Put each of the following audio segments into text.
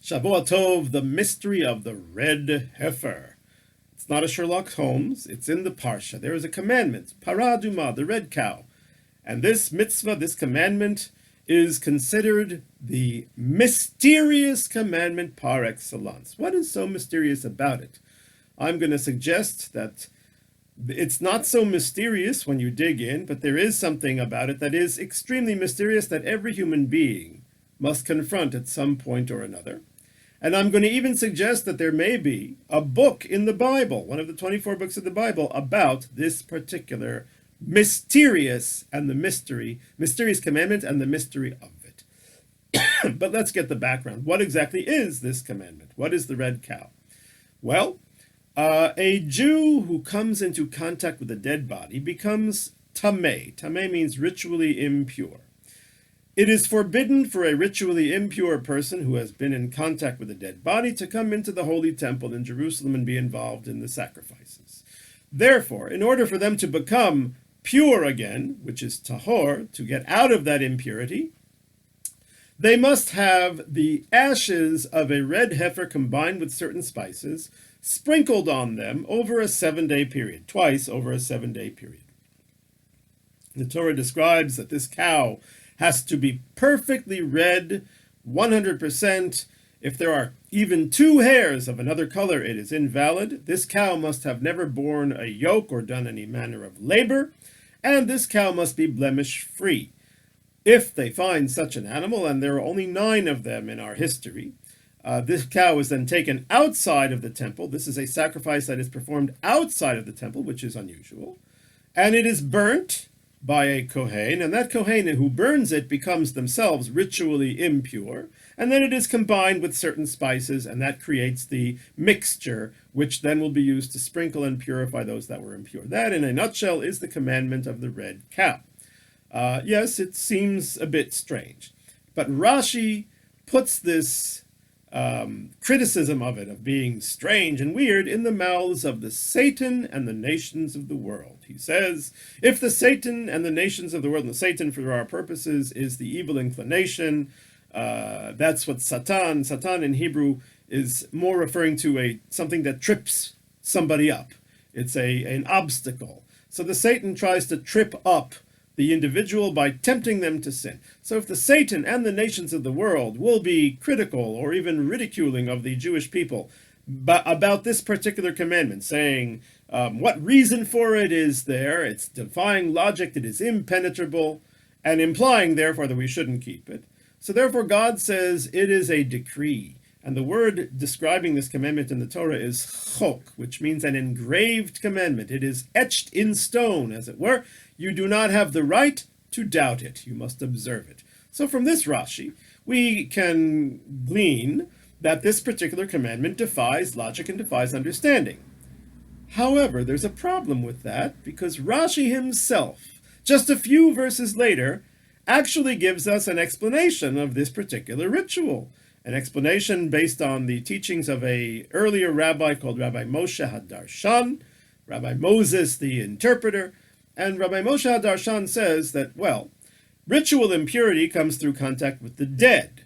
Shavua Tov, the mystery of the red heifer. It's not a Sherlock Holmes, it's in the Parsha. There is a commandment, Paraduma, the red cow. And this mitzvah, this commandment, is considered the mysterious commandment par excellence. What is so mysterious about it? I'm going to suggest that it's not so mysterious when you dig in, but there is something about it that is extremely mysterious that every human being must confront at some point or another. And I'm going to even suggest that there may be a book in the Bible, one of the 24 books of the Bible, about this particular mysterious commandment and the mystery of it. But let's get the background. What exactly is this commandment? What is the red cow? Well, a Jew who comes into contact with a dead body becomes tameh. Tameh means ritually impure. It is forbidden for a ritually impure person who has been in contact with a dead body to come into the holy temple in Jerusalem and be involved in the sacrifices. Therefore, in order for them to become pure again, which is tahor, to get out of that impurity, they must have the ashes of a red heifer combined with certain spices sprinkled on them over a 7-day period, twice over a 7-day period. The Torah describes that this cow has to be perfectly red, 100%. If there are even 2 hairs of another color, it is invalid. This cow must have never borne a yoke or done any manner of labor, and this cow must be blemish-free. If they find such an animal, and there are only 9 of them in our history, this cow is then taken outside of the temple. This is a sacrifice that is performed outside of the temple, which is unusual, and it is burnt by a Kohen, and that Kohen who burns it becomes themselves ritually impure, and then it is combined with certain spices, and that creates the mixture, which then will be used to sprinkle and purify those that were impure. That, in a nutshell, is the commandment of the red cow. Yes, it seems a bit strange, but Rashi puts this criticism of it, of being strange and weird, in the mouths of the Satan and the nations of the world. He says, if the Satan and the nations of the world, and the Satan for our purposes is the evil inclination, that's what Satan in Hebrew is more referring to something that trips somebody up. It's an obstacle. So the Satan tries to trip up the individual by tempting them to sin. So if the Satan and the nations of the world will be critical or even ridiculing of the Jewish people about this particular commandment, saying what reason for it is there, it's defying logic, it is impenetrable, and implying therefore that we shouldn't keep it. So therefore God says it is a decree. And the word describing this commandment in the Torah is chok, which means an engraved commandment. It is etched in stone, as it were. You do not have the right to doubt it. You must observe it. So from this Rashi, we can glean that this particular commandment defies logic and defies understanding. However, there's a problem with that, because Rashi himself, just a few verses later, actually gives us an explanation of this particular ritual. An explanation based on the teachings of an earlier rabbi called Rabbi Moshe HaDarshan, Rabbi Moses the interpreter. And Rabbi Moshe HaDarshan says that, well, ritual impurity comes through contact with the dead.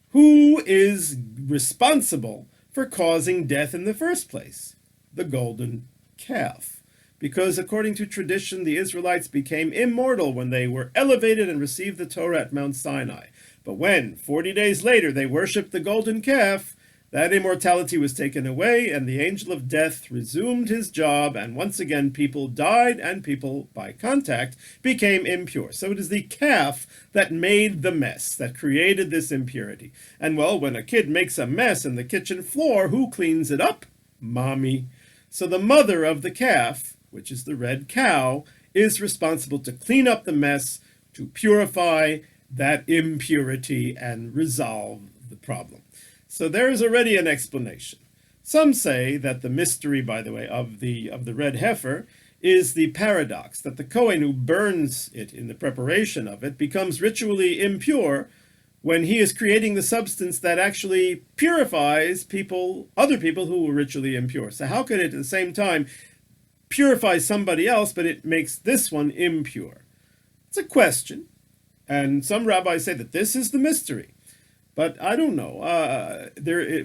Who is responsible for causing death in the first place? The golden calf. Because according to tradition, the Israelites became immortal when they were elevated and received the Torah at Mount Sinai. But when, 40 days later, they worshipped the golden calf, that immortality was taken away, and the angel of death resumed his job, and once again people died, and people, by contact, became impure. So it is the calf that made the mess, that created this impurity. And well, when a kid makes a mess in the kitchen floor, who cleans it up? Mommy. So the mother of the calf, which is the red cow, is responsible to clean up the mess, to purify that impurity and resolve the problem. So there is already an explanation. Some say that the mystery, by the way, of the red heifer is the paradox, that the Kohen who burns it in the preparation of it becomes ritually impure when he is creating the substance that actually purifies other people who were ritually impure. So how could it at the same time purify somebody else, but it makes this one impure? It's a question. And some rabbis say that this is the mystery. But I don't know.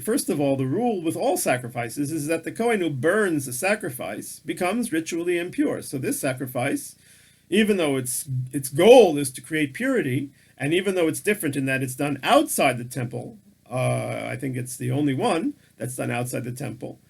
First of all, the rule with all sacrifices is that the Kohen who burns the sacrifice becomes ritually impure. So this sacrifice, even though its goal is to create purity, and even though it's different in that it's done outside the temple, I think it's the only one that's done outside the temple.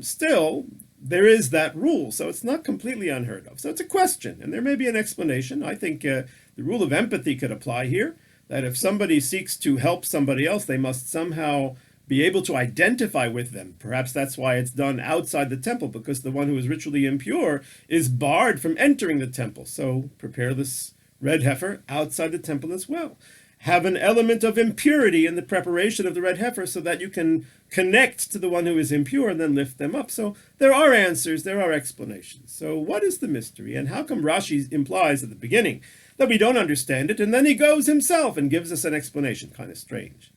Still, there is that rule, so it's not completely unheard of. So it's a question, and there may be an explanation. I think the rule of empathy could apply here, that if somebody seeks to help somebody else, they must somehow be able to identify with them. Perhaps that's why it's done outside the temple, because the one who is ritually impure is barred from entering the temple. So prepare this red heifer outside the temple as well. Have an element of impurity in the preparation of the red heifer so that you can connect to the one who is impure and then lift them up. So there are answers, there are explanations. So what is the mystery, and how come Rashi implies at the beginning that we don't understand it, and then he goes himself and gives us an explanation? Kind of strange.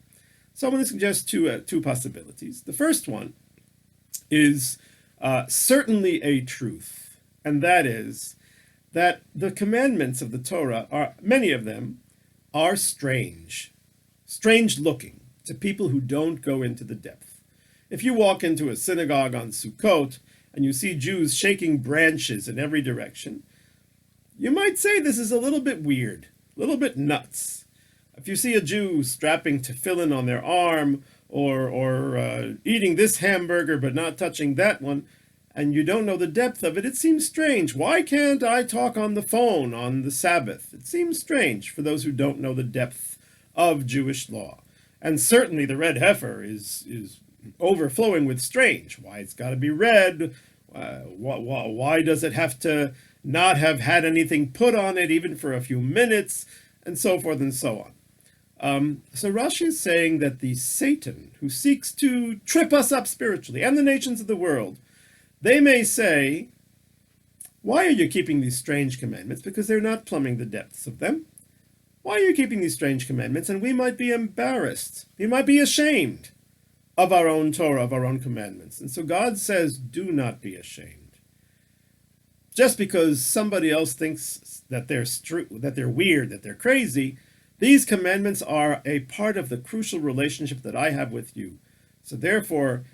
So I'm going to suggest two possibilities. The first one is certainly a truth, and that is that the commandments of the Torah, many of them, are strange looking to people who don't go into the depth. If you walk into a synagogue on Sukkot and you see Jews shaking branches in every direction, you might say this is a little bit weird, a little bit nuts. If you see a Jew strapping tefillin on their arm, or eating this hamburger but not touching that one, and you don't know the depth of it, it seems strange. Why can't I talk on the phone on the Sabbath? It seems strange for those who don't know the depth of Jewish law. And certainly the red heifer is overflowing with strange. Why it's got to be red? Why does it have to not have had anything put on it even for a few minutes? And so forth and so on. So Rashi is saying that the Satan who seeks to trip us up spiritually, and the nations of the world, they may say, why are you keeping these strange commandments? Because they're not plumbing the depths of them. Why are you keeping these strange commandments? And we might be embarrassed. We might be ashamed of our own Torah, of our own commandments. And so God says, do not be ashamed. Just because somebody else thinks that they're weird, that they're crazy, these commandments are a part of the crucial relationship that I have with you. So therefore,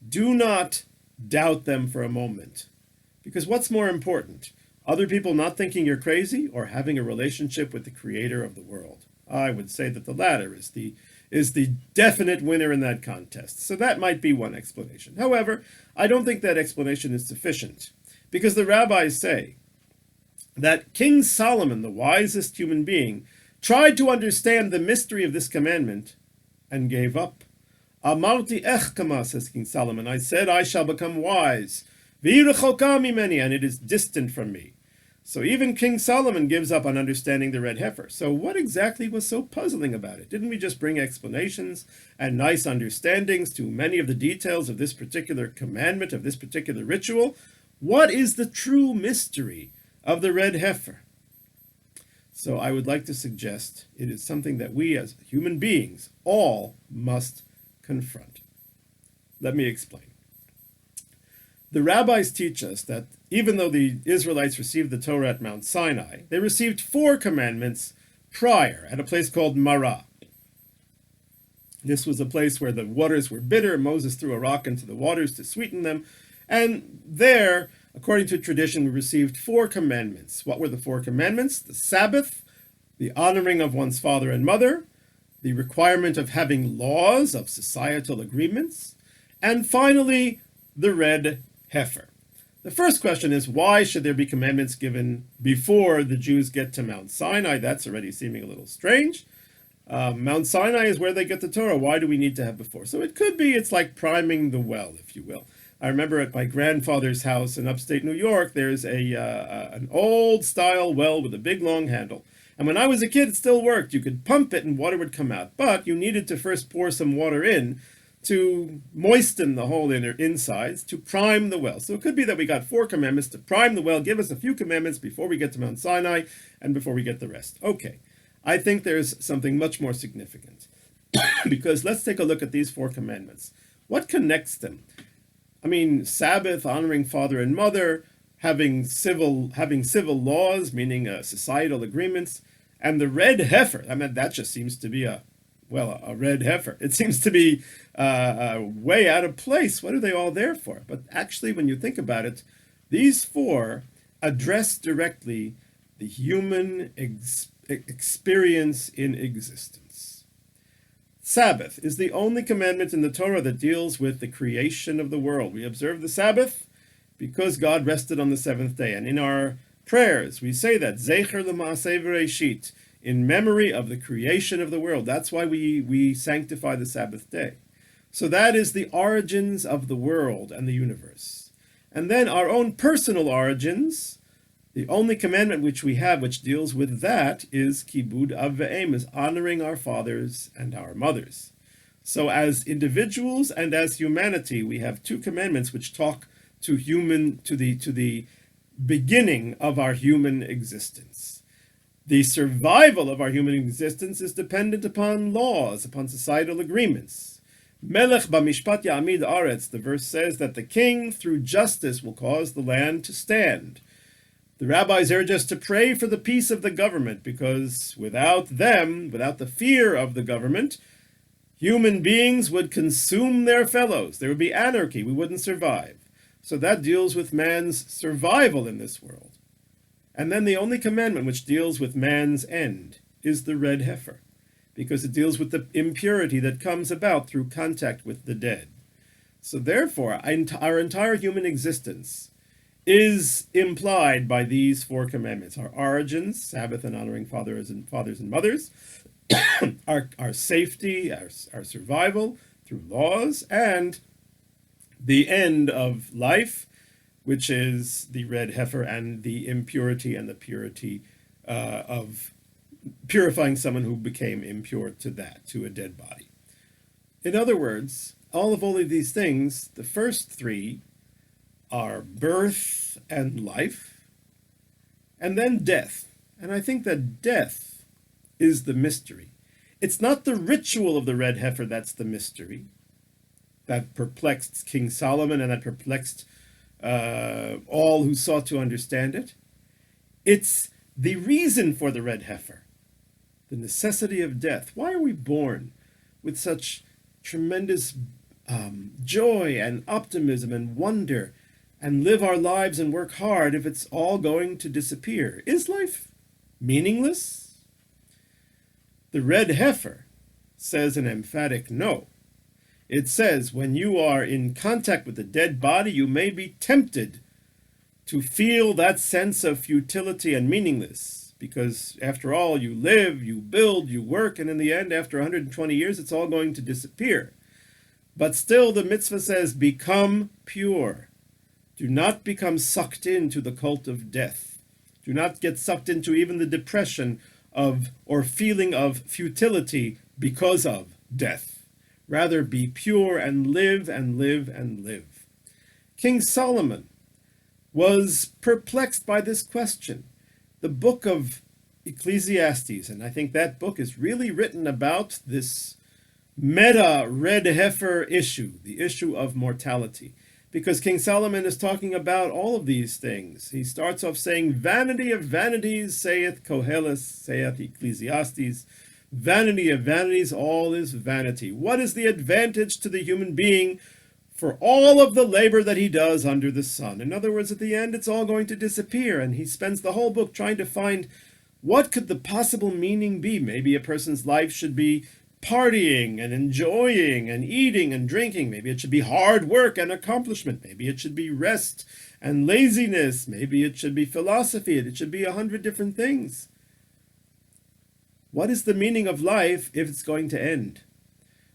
do not doubt them for a moment. Because what's more important? Other people not thinking you're crazy, or having a relationship with the creator of the world? I would say that the latter is the definite winner in that contest. So that might be one explanation. However, I don't think that explanation is sufficient, because the rabbis say that King Solomon, the wisest human being, tried to understand the mystery of this commandment and gave up. Amarti echkama, says King Solomon, I said I shall become wise, many, and it is distant from me. So even King Solomon gives up on understanding the red heifer. So what exactly was so puzzling about it? Didn't we just bring explanations and nice understandings to many of the details of this particular commandment, of this particular ritual? What is the true mystery of the red heifer? So I would like to suggest it is something that we as human beings all must confront. Let me explain. The rabbis teach us that even though the Israelites received the Torah at Mount Sinai, they received 4 commandments prior at a place called Marah. This was a place where the waters were bitter. Moses threw a rock into the waters to sweeten them. And there, according to tradition, we received 4 commandments. What were the 4 commandments? The Sabbath, the honoring of one's father and mother, the requirement of having laws, of societal agreements, and finally, the red heifer. The first question is, why should there be commandments given before the Jews get to Mount Sinai? That's already seeming a little strange. Mount Sinai is where they get the Torah. Why do we need to have before? So it could be it's like priming the well, if you will. I remember at my grandfather's house in upstate New York, there's an old-style well with a big, long handle. And when I was a kid, it still worked. You could pump it and water would come out. But you needed to first pour some water in to moisten the whole inner insides, to prime the well. So it could be that we got 4 commandments to prime the well, give us a few commandments before we get to Mount Sinai and before we get the rest. Okay, I think there's something much more significant. Because let's take a look at these 4 commandments. What connects them? I mean, Sabbath, honoring father and mother, having civil laws, meaning societal agreements, and the red heifer. I mean, that just seems to be a well, a red heifer. It seems to be way out of place. What are they all there for? But actually, when you think about it, these four address directly the human experience in existence. Sabbath is the only commandment in the Torah that deals with the creation of the world. We observe the Sabbath because God rested on the seventh day. And in our prayers, we say that, Zecher l'maaseh v'reishit, in memory of the creation of the world. That's why we sanctify the Sabbath day. So that is the origins of the world and the universe. And then our own personal origins, the only commandment which we have which deals with that is kibud av ve'em, is honoring our fathers and our mothers. So as individuals and as humanity, we have two commandments which talk to the beginning of our human existence. The survival of our human existence is dependent upon laws, upon societal agreements. Melech b'mishpat ya'amid aretz, the verse says that the king, through justice, will cause the land to stand. The rabbis urge us to pray for the peace of the government, because without them, without the fear of the government, human beings would consume their fellows. There would be anarchy. We wouldn't survive. So that deals with man's survival in this world. And then the only commandment which deals with man's end is the red heifer, because it deals with the impurity that comes about through contact with the dead. So therefore, our entire human existence is implied by these four commandments. Our origins, Sabbath and honoring fathers and mothers, our safety, our survival through laws, and the end of life, which is the red heifer and the impurity and the purity of purifying someone who became impure to a dead body. In other words, all of these things, the first three are birth and life, and then death. And I think that death is the mystery. It's not the ritual of the red heifer that's the mystery that perplexed King Solomon and that perplexed all who sought to understand it. It's the reason for the red heifer, the necessity of death. Why are we born with such tremendous joy and optimism and wonder and live our lives and work hard if it's all going to disappear? Is life meaningless? The red heifer says an emphatic no. It says when you are in contact with a dead body, you may be tempted to feel that sense of futility and meaningless, because after all, you live, you build, you work, and in the end, after 120 years, it's all going to disappear. But still, the mitzvah says, become pure. Do not become sucked into the cult of death. Do not get sucked into even the depression or feeling of futility because of death. Rather, be pure and live and live and live. King Solomon was perplexed by this question. The book of Ecclesiastes, and I think that book is really written about this meta red heifer issue, the issue of mortality. Because King Solomon is talking about all of these things. He starts off saying, vanity of vanities, saith Koheles, saith Ecclesiastes. Vanity of vanities, all is vanity. What is the advantage to the human being for all of the labor that he does under the sun? In other words, at the end, it's all going to disappear. And he spends the whole book trying to find what could the possible meaning be. Maybe a person's life should be partying and enjoying and eating and drinking. Maybe it should be hard work and accomplishment. Maybe it should be rest and laziness. Maybe it should be philosophy. It should be 100 different things. What is the meaning of life if it's going to end?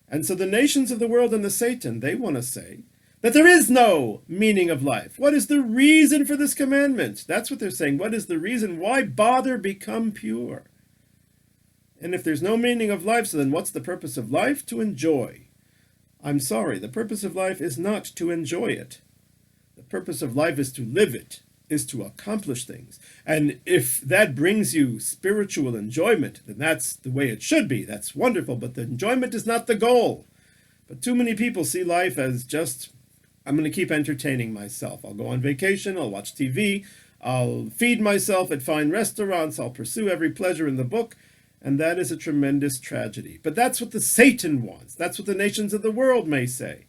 And so the nations of the world and the Satan, they want to say that there is no meaning of life. What is the reason for this commandment? That's what they're saying. What is the reason? Why bother become pure? And if there's no meaning of life, so then what's the purpose of life? To enjoy. I'm sorry, the purpose of life is not to enjoy it. The purpose of life is to live it, is to accomplish things. And if that brings you spiritual enjoyment, then that's the way it should be. That's wonderful, but the enjoyment is not the goal. But too many people see life as just, I'm going to keep entertaining myself. I'll go on vacation, I'll watch TV, I'll feed myself at fine restaurants, I'll pursue every pleasure in the book, and that is a tremendous tragedy. But that's what the Satan wants. That's what the nations of the world may say.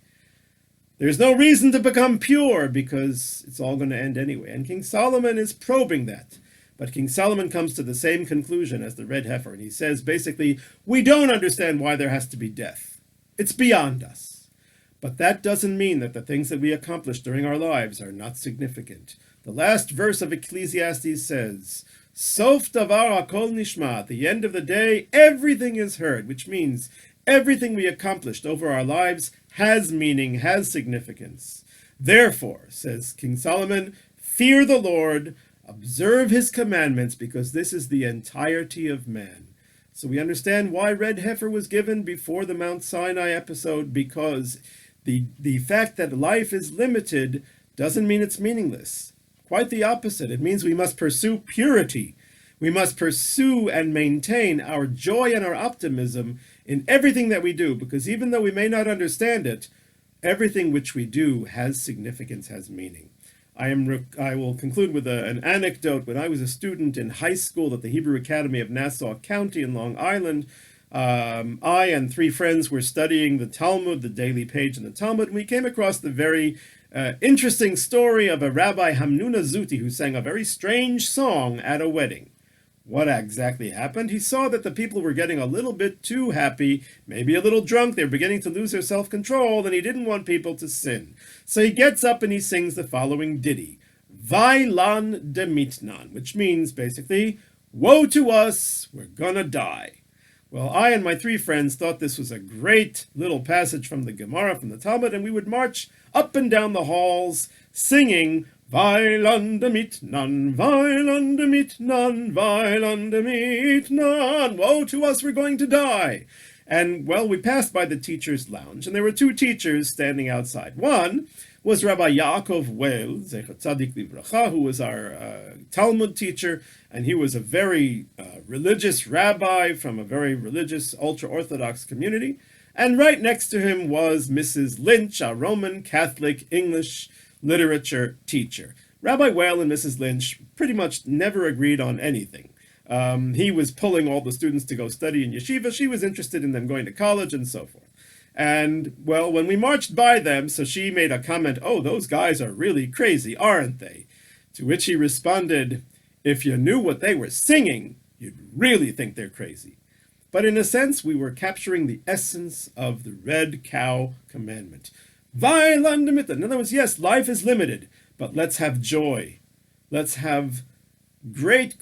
There's no reason to become pure because it's all going to end anyway. And King Solomon is probing that. But King Solomon comes to the same conclusion as the red heifer, and he says basically, we don't understand why there has to be death. It's beyond us. But that doesn't mean that the things that we accomplish during our lives are not significant. The last verse of Ecclesiastes says, Sof davar hakol nishma, at the end of the day, everything is heard, which means everything we accomplished over our lives has meaning, has significance. Therefore, says King Solomon, fear the Lord, observe his commandments, because this is the entirety of man. So we understand why red heifer was given before the Mount Sinai episode, because the fact that life is limited doesn't mean it's meaningless. Quite the opposite. It means we must pursue purity. We must pursue and maintain our joy and our optimism in everything that we do, because even though we may not understand it, everything which we do has significance, has meaning. I will conclude with an anecdote. When I was a student in high school at the Hebrew Academy of Nassau County in Long Island, I and 3 friends were studying the Talmud, the daily page in the Talmud, and we came across the very interesting story of a Rabbi Hamnuna Zuti who sang a very strange song at a wedding. What exactly happened? He saw that the people were getting a little bit too happy, maybe a little drunk, they were beginning to lose their self-control, and he didn't want people to sin. So he gets up and he sings the following ditty, Vailan de mitnan, which means basically, woe to us, we're gonna die. Well, I and my 3 friends thought this was a great little passage from the Gemara, from the Talmud, and we would march up and down the halls singing, Vailan de mitnan, Vailan de mitnan, Vailan de mitnan, woe to us, we're going to die. And, well, we passed by the teacher's lounge, and there were 2 teachers standing outside. One was Rabbi Yaakov Weil, Zecher Tzadik Livracha, who was our Talmud teacher, and he was a very religious rabbi from a very religious, ultra-Orthodox community. And right next to him was Mrs. Lynch, a Roman Catholic English literature teacher. Rabbi Weil and Mrs. Lynch pretty much never agreed on anything. He was pulling all the students to go study in yeshiva. She was interested in them going to college and so forth. And, well, when we marched by them, so she made a comment, oh, those guys are really crazy, aren't they? To which he responded, if you knew what they were singing, you'd really think they're crazy. But in a sense, we were capturing the essence of the red cow commandment. Vailandamita. In other words, yes, life is limited, but let's have joy. Let's have great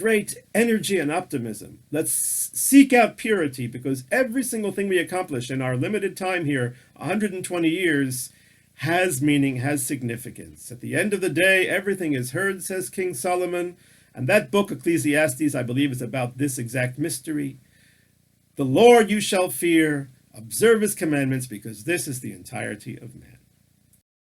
energy and optimism. Let's seek out purity, because every single thing we accomplish in our limited time here, 120 years, has meaning, has significance. At the end of the day, everything is heard, says King Solomon, and that book, Ecclesiastes, I believe, is about this exact mystery. The Lord you shall fear, observe his commandments, because this is the entirety of man.